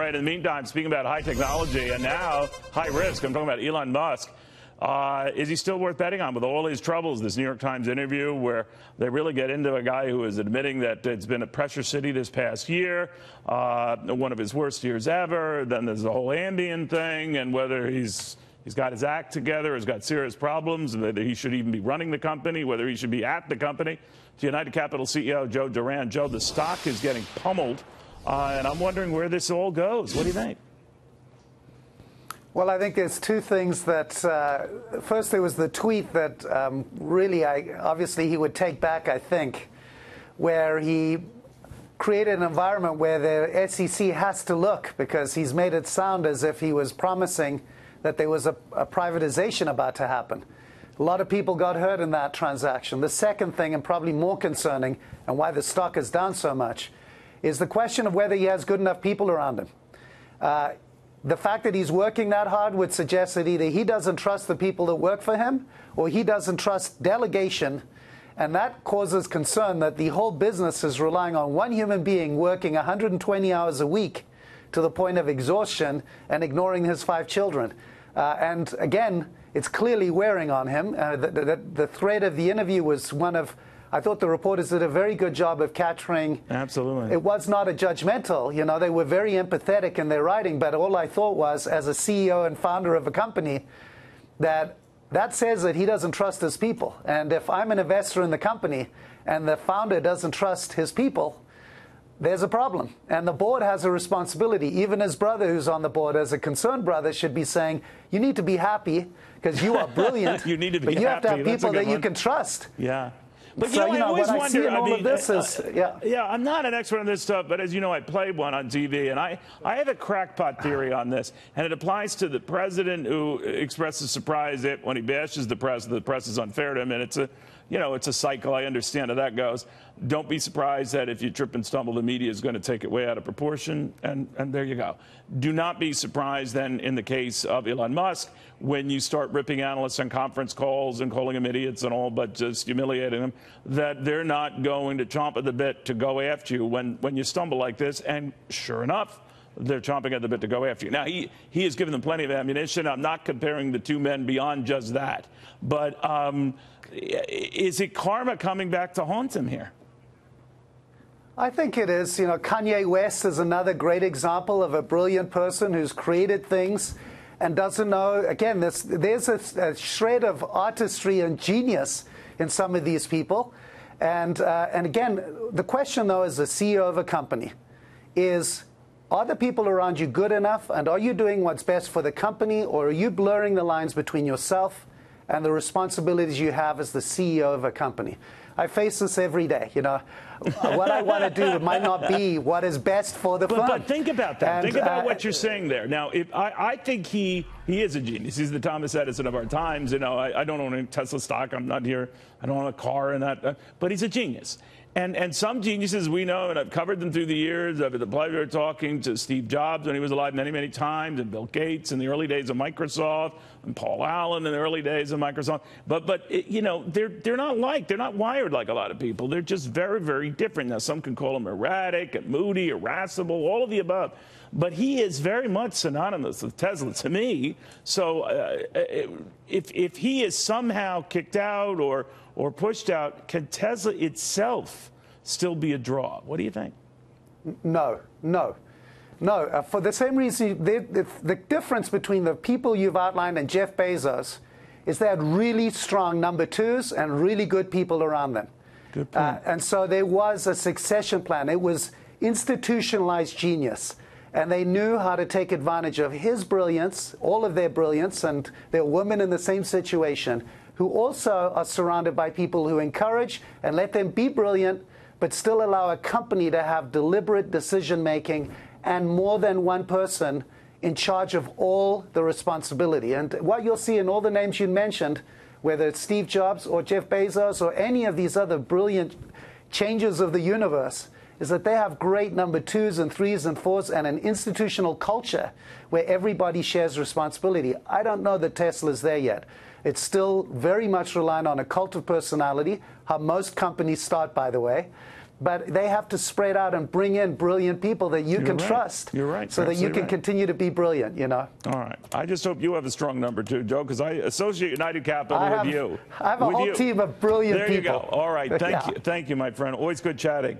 All right, in the meantime, speaking about high technology and now high risk, I'm talking about Elon Musk. Is he still worth betting on with all his troubles? This New York Times interview where they really get into a guy who is admitting that it's been a pressure city this past year, one of his worst years ever. Then there's the whole Ambien thing and whether he's got his act together, has got serious problems, whether he should even be running the company, whether he should be at the company. To United Capital CEO Joe Duran. Joe, the stock is getting pummeled, and I'm wondering where this all goes. What do you think? Well, I think there's two things that, first there was the tweet that really obviously he would take back, I think, where he created an environment where the SEC has to look because he's made it sound as if he was promising that there was a privatization about to happen. A lot of people got hurt in that transaction. The second thing, and probably more concerning, and why the stock is down so much, is the question of whether he has good enough people around him. The fact that he's working that hard would suggest that either he doesn't trust the people that work for him or he doesn't trust delegation. And that causes concern that the whole business is relying on one human being working 120 hours a week to the point of exhaustion and ignoring his 5 children. And again, it's clearly wearing on him. The thread of the interview was one of, I thought the reporters did a very good job of capturing. Absolutely. It was not a judgmental. You know, they were very empathetic in their writing, but all I thought was, as a CEO and founder of a company, that says that he doesn't trust his people. And if I'm an investor in the company and the founder doesn't trust his people, there's a problem. And the board has a responsibility. Even his brother, who's on the board, as a concerned brother, should be saying, you need to be happy because you are brilliant. You need to be but you happy. have to have people that you can trust. Yeah. But so, I always what wonder, I see in all of this is, yeah, I'm not an expert on this stuff, but as you know, I played one on TV, and I have a crackpot theory on this, and it applies to the president who expresses surprise when he bashes the press is unfair to him, and it's a cycle. I understand how that goes. Don't be surprised that if you trip and stumble, the media is going to take it way out of proportion, and there you go. Do not be surprised then in the case of Elon Musk when you start ripping analysts on conference calls and calling them idiots and all, but just humiliating them, that they're not going to chomp at the bit to go after you when you stumble like this. And sure enough, they're chomping at the bit to go after you. Now, he has given them plenty of ammunition. I'm not comparing the two men beyond just that. But is it karma coming back to haunt him here? I think it is. You know, Kanye West is another great example of a brilliant person who's created things and doesn't know. Again, there's a shred of artistry and genius in some of these people. And again, the question, though, as the CEO of a company is, are the people around you good enough? And are you doing what's best for the company? Or are you blurring the lines between yourself and the responsibilities you have as the CEO of a company? I face this every day. You know, what I want to do might not be what is best for the firm. But think about that. Think about what you're saying there. Now, I think he is a genius. He's the Thomas Edison of our times. You know, I don't own any Tesla stock. I'm not here. I don't own a car and that. But he's a genius. And some geniuses we know, and I've covered them through the years. I've had the pleasure of talking to Steve Jobs when he was alive many, many times, and Bill Gates in the early days of Microsoft, and Paul Allen in the early days of Microsoft. But you know, they're not wired like a lot of people. They're just very, very different. Now, some can call him erratic, and moody, irascible, all of the above. But he is very much synonymous with Tesla to me. So if he is somehow kicked out or pushed out, can Tesla itself still be a draw? What do you think? No. For the same reason, the difference between the people you've outlined and Jeff Bezos is they had really strong number twos and really good people around them. Good point. And so there was a succession plan. It was institutionalized genius. And they knew how to take advantage of his brilliance, all of their brilliance, and there were women in the same situation who also are surrounded by people who encourage and let them be brilliant, but still allow a company to have deliberate decision-making and more than one person in charge of all the responsibility. And what you'll see in all the names you mentioned, whether it's Steve Jobs or Jeff Bezos or any of these other brilliant changers of the universe, is that they have great number twos and threes and fours and an institutional culture where everybody shares responsibility. I don't know that Tesla's there yet. It's still very much reliant on a cult of personality, how most companies start, by the way. but they have to spread out and bring in brilliant people that you can trust. You're right. So that you can continue to be brilliant, you know. All right. I just hope you have a strong number two, Joe, because I associate United Capital with you. I have a whole team of brilliant people. There you go. All right. Thank you. Thank you, my friend. Always good chatting.